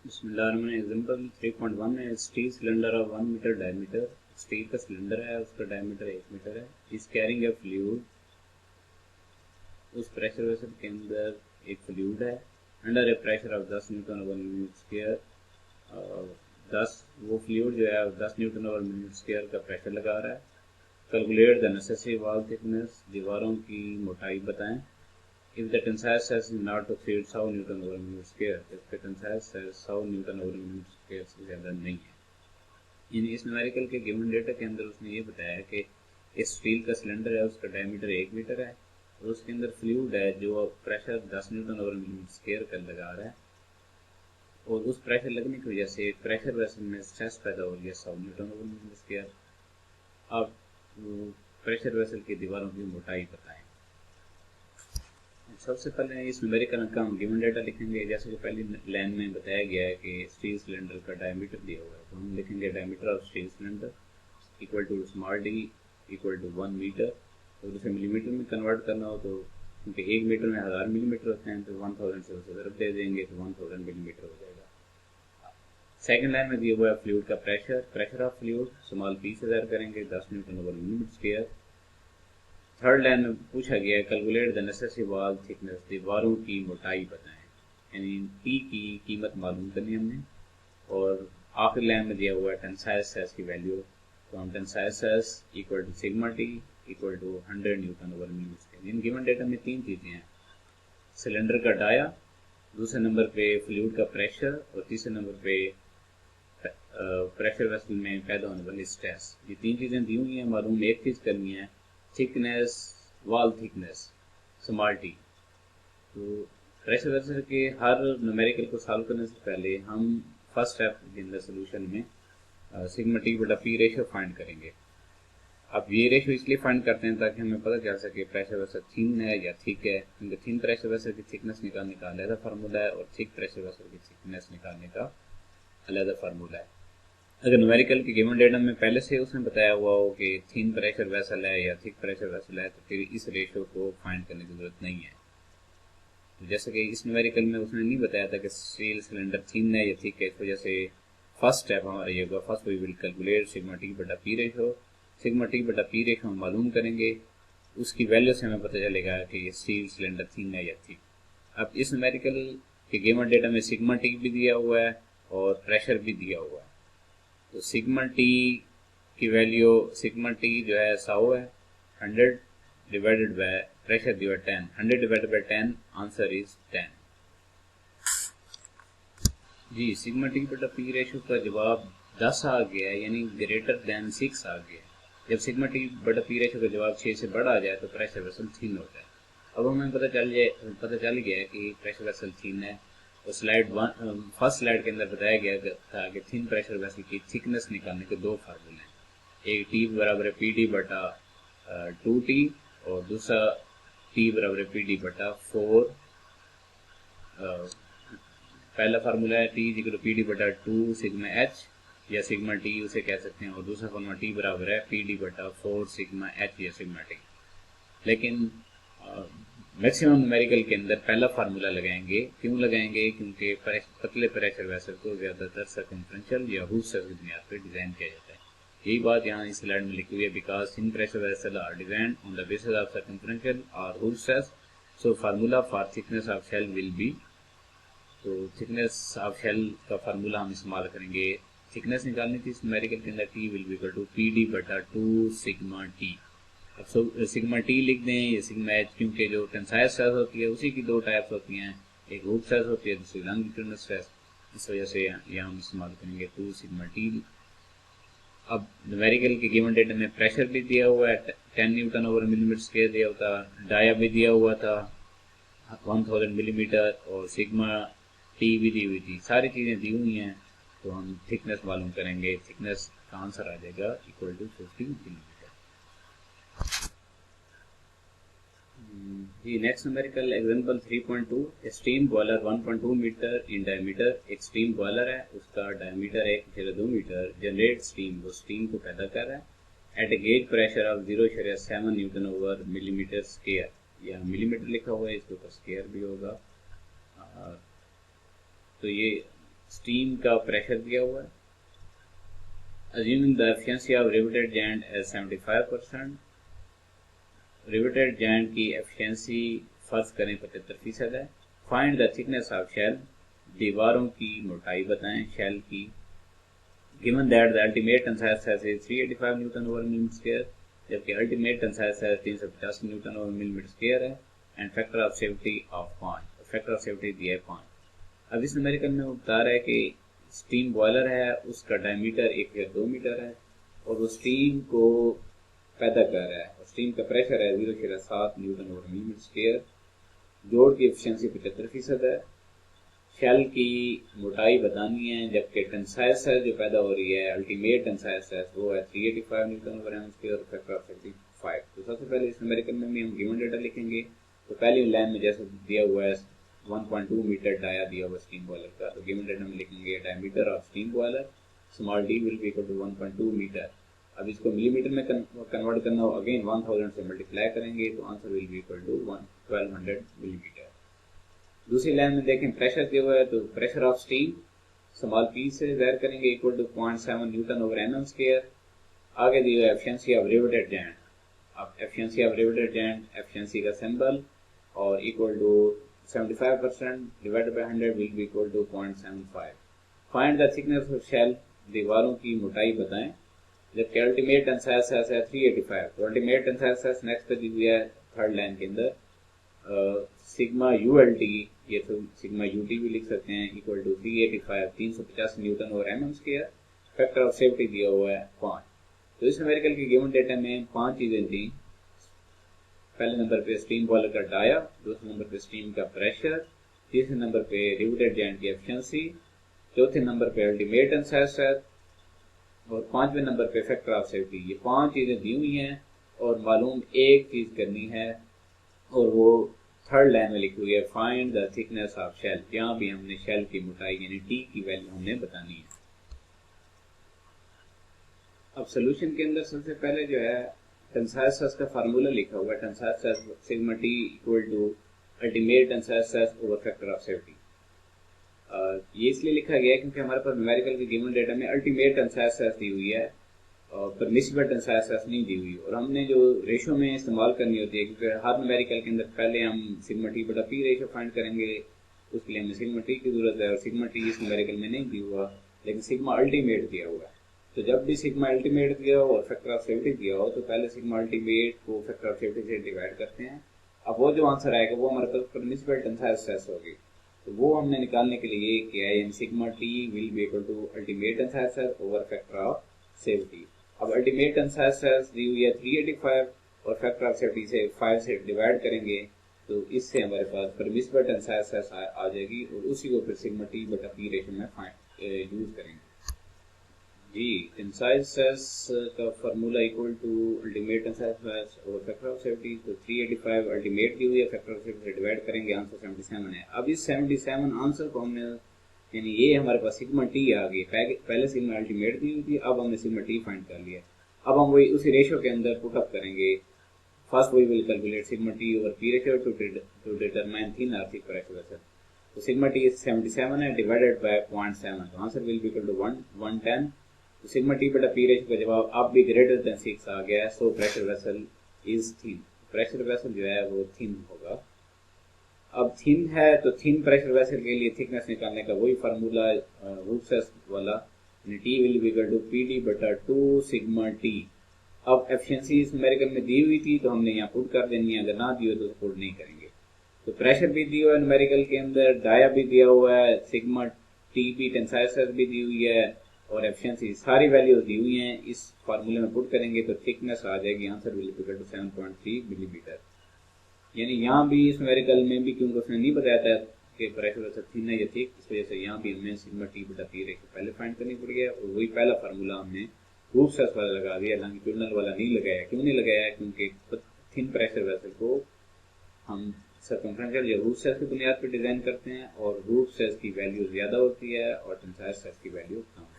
Example 3.1 में steel cylinder of 1 metre diameter. Steel का cylinder है, उसका डायमीटर 1 मीटर है। इस कैरिंग ए फ्लूइड, उस प्रेशर वेसल के अंदर एक फ्लूइड है under a pressure of 10 newton over minute square. 10 वो फ्लूइड जो है 10 न्यूटन ओवर मिनट स्क्वायर का प्रेशर लगा रहा है। Calculate the necessary wall thickness, दीवारों की मोटाई बताएं। If the tensile stress is not to exceed 100 newton over minute square, इसका tensile stress 100 newton over minute square से ज़्यादा नहीं है। इन इस न्यूमेरिकल के गिवन डेटा के अंदर उसने ये बताया कि इस स्टील का सिलेंडर है, उसका डायमीटर 1 मीटर है और उसके अंदर फ्लूइड है जो pressure 10 newton over minute square का लगा रहा है और उस प्रेशर लगने की वजह से प्रेशर वेसल में स्ट्रेस पैदा हो गया 100 न्यूटन ओवर मिनट स्क्वायर। अब प्रेशर वेसल की दीवारों की मोटाई बताएं। सबसे पहले इस न्यूमेरिकल का हम गिवन डेटा लिखेंगे। जैसे कि पहली लाइन में बताया गया है कि स्टील सिलेंडर का डायमीटर दिया हुआ है, तो हम लिखेंगे diameter of steel cylinder equal to small d equal to 1 metre. तो उसे मिलीमीटर में कन्वर्ट करना हो तो क्योंकि 1 मीटर में 1000 मिलीमीटर होते हैं तो 1000 से उसे ज़रूर दे देंगे तो 1000 मिलीमीटर हो जाएगा। सेकेंड लाइन में दिया हुआ है फ्लूइड का pressure of fluid small P से ज़रूर करेंगे 10 newton over minute square. Third line में पूछा गया है calculate the necessary wall thickness, दीवारों की मोटाई बताएं, यानी टी की कीमत मालूम करनी हमने। और आखिरी लाइन में दिया हुआ है टेंसाइल स्ट्रेस की वैल्यू, तो हम tensile stress equal to sigma T equal to 100 newton over minute square. इन गिवन डेटा में 3 चीज़ें हैं, सिलेंडर का डाया, दूसरे नंबर पे फ्लूइड का प्रेशर और तीसरे नंबर पे प्रेशर वेसल में पैदा होने वाली स्ट्रेस। ये 3 चीज़ें दी हुई हैं, मालूम एक चीज़ करनी है thickness, wall thickness small T. तो प्रेशर वेसल के हर न्यूमेरिकल को सॉल्व करने से पहले हम फर्स्ट स्टेप के अंदर सोल्यूशन में सिग्मा टी बटा पी रेशियो फाइंड करेंगे। अब ये रेशियो इसलिए फाइंड करते हैं ताकि हमें पता चल सके प्रेशर वेसल थिन है या थिक है, क्योंकि थिन प्रेशर वेसल की थिकनेस निकालने का अलग फार्मूला है और थिक प्रेशर वेसल की थिकनेस निकालने का अलग फार्मूला है। अगर न्यूमेरिकल के गिवन डेटा में पहले से उसने बताया हुआ हो कि थिन प्रेशर वेसल है या थिक प्रेशर वेसल है तो फिर इस रेशियो को फाइंड करने की जरूरत नहीं है। तो जैसे कि इस न्यूमेरिकल में उसने नहीं बताया था कि स्टील सिलेंडर थिन है या थिक है, इस वजह से फर्स्ट स्टेप हमारा ये होगा, first we will calculate sigma T बटा पी रेशियो। सिग्मा टी बटा पी रेशियो हम मालूम करेंगे, उसकी वैल्यू से हमें पता चलेगा कि स्टील सिलेंडर थिन है या थिक। अब इस न्यूमेरिकल के गिवन डेटा में सिग्मा टी भी दिया हुआ है और प्रेशर भी दिया हुआ है। तो सिग्मा टी की वैल्यू, सिग्मा टी जो है 100 है, 100 डिवाइडेड बाय प्रेशर दिया 10, 100 डिवाइडेड बाय 10 आंसर इज 10। जी सिग्मा टी बटा पी रेशियो का जवाब 10 आ गया है, यानी ग्रेटर देन 6 आ गया है। जब सिग्मा टी बटा पी रेशियो का जवाब 6 से बड़ा आ जाए तो प्रेशर वेसल थिन होता है। अब हमें पता चल गया है कि प्रेशर वेसल थिन है। और फर्स्ट स्लाइड के अंदर बताया गया था कि थिन प्रेशर वेसल की थिकनेस निकालने के 2 फार्मूले हैं, एक टी बराबर है पी डी बटा 2t और दूसरा टी बराबर है पी डी बटा 4। पहला फार्मूला है t equal to P D बटा 2 सिग्मा एच या सिग्मा टी उसे कह सकते हैं, और दूसरा फार्मूला टी बराबर है पी डी बटा 4 सिग्मा एच या सिग्मा टी। लेकिन मैक्सिमम न्यूमेरिकल के अंदर पहला फार्मूला लगाएंगे। क्यों लगाएंगे? क्योंकि पतले प्रेशर वेसल को ज़्यादातर सर्कमफ्रेंशियल या हुड स्ट्रेस की बुनियाद पर डिज़ाइन किया जाता है। यही बात यहाँ इस स्लाइड में लिखी हुई है, because thin pressure vessel are designed on the basis of circumferential और hoop stress, so formula for thickness of shell will be, तो थिकनेस ऑफ शेल का फार्मूला हम इस्तेमाल करेंगे। थिकनेस निकालनी थी इस न्यूमेरिकल के अंदर, t will be equal to P D बटा 2 सिग्मा टी। अब सिग्मा टी लिख दें या सिग्मा एच, क्योंकि जो टेंसाइल स्ट्रेस होती है उसी की 2 टाइप्स होती हैं, एक हुड स्ट्रेस होती है दूसरी लॉन्गिट्यूडिनल स्ट्रेस, इस वजह से यहाँ हम इस्तेमाल करेंगे 2 सिग्मा टी। अब न्यूमेरिकल के गिवन डेटा में प्रेशर भी दिया हुआ है 10 न्यूटन ओवर मिलीमीटर स्क्वायर दिया हुआ था, डाया भी दिया हुआ था 1000 मिलीमीटर और सिग्मा टी भी दी हुई थी, सारी चीज़ें दी हुई हैं। तो हम थिकनेस मालूम करेंगे, थिकनेस का आंसर आ जाएगा इक्वल टू 50 मिलीमीटर। जी next numerical example 3.2, steam boiler 1.2 metre in diameter. एक स्टीम बॉयलर है, उसका डायमीटर 1.2 मीटर, जनरेट स्टीम, वो स्टीम को पैदा कर रहा है at a gauge pressure of 0.7 newton over millimetre square, या मिलीमीटर लिखा हुआ है, इसके ऊपर स्क्वायर भी होगा। तो ये स्टीम का प्रेशर दिया हुआ है। Assuming the efficiency of riveted joint as 75%, riveted joint की efficiency फर्ज करें 75% है। Find the thickness of shell, दीवारों की मोटाई बताएं शेल की। Given that the ultimate tensile stress is 385 Newton over millimeter square, जबकि ultimate tensile stress 350 Newton over millimeter square है, and factor of safety of 5, factor of safety दिया है 5। अब इस न्यूमेरिकल में वो बता रहा है कि स्टीम बॉयलर है, उसका डायमीटर 1 या 2 मीटर है और वो स्टीम को पैदा कर रहा है और स्टीम का प्रेशर है 0.7 न्यूटन और मिलीमीटर स्क्वायर। जोड़ की एफिशिएंसी 75% है। शेल की मोटाई बतानी है, जबकि टेंसाइल स्ट्रेस जो पैदा हो रही है अल्टीमेट टेंसाइल स्ट्रेस वो है 385 न्यूटन ओवर एम स्क्वायर और फैक्टर ऑफ 75। तो सबसे पहले इस न्यूमेरिकल में हम गिवन डेटा लिखेंगे। तो पहली लाइन में जैसे दिया हुआ है 1.2 मीटर डाया दिया हुआ स्टीम बॉयलर का, तो गिवन डेटा में लिखेंगे diameter of steam boiler small d will be equal to 1.2 metre. अब इसको मिलीमीटर में कन्वर्ट करना हो, अगेन 1000 से मल्टीप्लाई करेंगे तो answer will be equal to 1200 millimetre. दूसरी लाइन में देखें प्रेशर दिया हुआ है, तो pressure of steam small P से ज़ाहिर करेंगे equal to 0.7 newton over M square. आगे दिया हुआ है एफिशिएंसी ऑफ रिवेटेड जॉइंट। अब efficiency of riveted joint efficiency का सिंबल और equal to 75% divided by 100 will be equal to 0.75। Find the thickness of shell, दीवारों की मोटाई बताएं। जबकि अल्टीमेट टेंसाइल स्ट्रेस है 385, तो अल्टीमेट टेंसाइल स्ट्रेस नेक्स्ट पे दी हुई है थर्ड लाइन के अंदर सिग्मा यूएलटी, ये तो सिग्मा यूटी भी लिख सकते हैं, इक्वल टू 385 350 न्यूटन और M square. Factor of safety दिया हुआ है 5। तो इस न्यूमेरिकल के गिवन डेटा में 5 चीजें थी। पहले नंबर पे स्टीम बॉयलर का डाया, दूसरे नंबर पे स्टीम का प्रेशर, तीसरे नंबर पे रिवेटेड जॉइंट की एफिशिएंसी, चौथे नंबर पे अल्टीमेट टेंसाइल स्ट्रेस और 5वें नंबर पे फैक्टर ऑफ सेफ्टी। ये 5 चीजें दी हुई हैं और मालूम एक चीज करनी है और वो थर्ड लाइन में लिखी हुई है find the thickness of shell. यहाँ भी हमने शेल की मोटाई यानी टी की वैल्यू हमने बतानी है। अब सोल्यूशन के अंदर सबसे पहले जो है टेंसाइल स्ट्रेस का फार्मूला लिखा हुआ है, tensile stress sigma T equal to ultimate tensile stress over factor of safety. ये इसलिए लिखा गया है क्योंकि हमारे पास न्यूमेरिकल के गिवन डेटा में अल्टीमेट टेंसाइल स्ट्रेस दी हुई है और परमिसिबल टेंसाइल स्ट्रेस नहीं दी हुई, और हमने जो रेशो में इस्तेमाल करनी होती है क्योंकि हर न्यूमेरिकल के अंदर पहले हम सिग्मा टी बटा पी रेशो फाइंड करेंगे, उसके लिए हमें सिग्मा टी की जरूरत है और सिग्मा टी इस न्यूमेरिकल में नहीं दिया हुआ, लेकिन सिग्मा अल्टीमेट दिया हुआ है। तो जब भी सिग्मा अल्टीमेट दिया हो और फैक्टर ऑफ सेफ्टी दिया हो तो पहले सिग्मा अल्टीमेट को फैक्टर ऑफ सेफ्टी से डिवाइड करते हैं। अब वो जो आंसर आएगा वो हमारे पास परमिसिबल टेंसाइल स्ट्रेस होगी, तो वो हमने निकालने के लिए किया है sigma T will be equal to ultimate tensile stress over factor of safety. अब अल्टीमेट टेंसाइल स्ट्रेस दी हुई है 385 और फैक्टर ऑफ सेफ्टी से 5 से डिवाइड करेंगे तो इससे हमारे पास परमिसिबल टेंसाइल स्ट्रेस आ जाएगी और उसी को फिर सिग्मा टी बटा पी रेशो में यूज करेंगे। जी टेंसाइल स्ट्रेस का formula equal to ultimate tensile stress और फैक्टर ऑफ सेफ्टी, तो 385 अल्टीमेट दी हुई है, फैक्टर ऑफ सेफ्टी से डिवाइड करेंगे, आंसर 77 है। अब इस 77 आंसर को हमने यानी ये हमारे पास सिग्मा टी आ गई, पहले सिग्मा अल्टीमेट दी हुई थी, अब हमने सिग्मा टी फाइंड कर लिया। अब हम वही उसी रेशो के अंदर पुट अप करेंगे। First we will calculate sigma T over P ratio to determine thin और थिक प्रेशर वेसल। तो सिग्मा टी 77 है डिवाइडेड बाय 0.7, तो answer will be equal to 110। तो सिग्मा टी बटा पी रेशो का जवाब अब भी ग्रेटर देन 6 आ गया है, so pressure vessel is thin. Pressure vessel जो है वो थिन होगा। अब थिन है तो थिन प्रेशर वेसल के लिए थिकनेस निकालने का वही फार्मूला रूफसेस वाला, T will be equal to P D बटा 2 सिग्मा टी। अब एफिशिएंसी इस न्यूमेरिकल में दी हुई थी तो हमने यहाँ पुट कर देनी है, अगर ना दी हो तो पुट नहीं करेंगे। तो प्रेशर भी दिया हुआ है न्यूमेरिकल के अंदर, डाया भी दिया हुआ है, सिग्मा टी भी टेंसाइल स्ट्रेस भी दी हुई है और एफिशिएंसी सारी वैल्यूज दी हुई हैं। इस फार्मूले में पुट करेंगे तो थिकनेस आ जाएगी, answer will be equal to 7.3 millimetre. यानी यहाँ भी इस न्यूमेरिकल में भी क्योंकि उसने नहीं बताया था कि प्रेशर वेसल थिन है या थिक, इस वजह से यहाँ भी हमें सिग्मा टी बटा पी रेशो पहले फाइंड करनी पड़ गया और वही पहला फार्मूला हमने रूफसेस वाला लगा दिया, हालांकि टनल वाला नहीं लगाया। क्यों नहीं लगाया? क्योंकि थिन प्रेशर वेसल को हम सर्कमफ्रेंशियल या रूफसेस की बुनियाद पर डिजाइन करते हैं और रूफसेस की वैल्यू ज्यादा होती है और टेंसाइल स्ट्रेस की वैल्यू कम।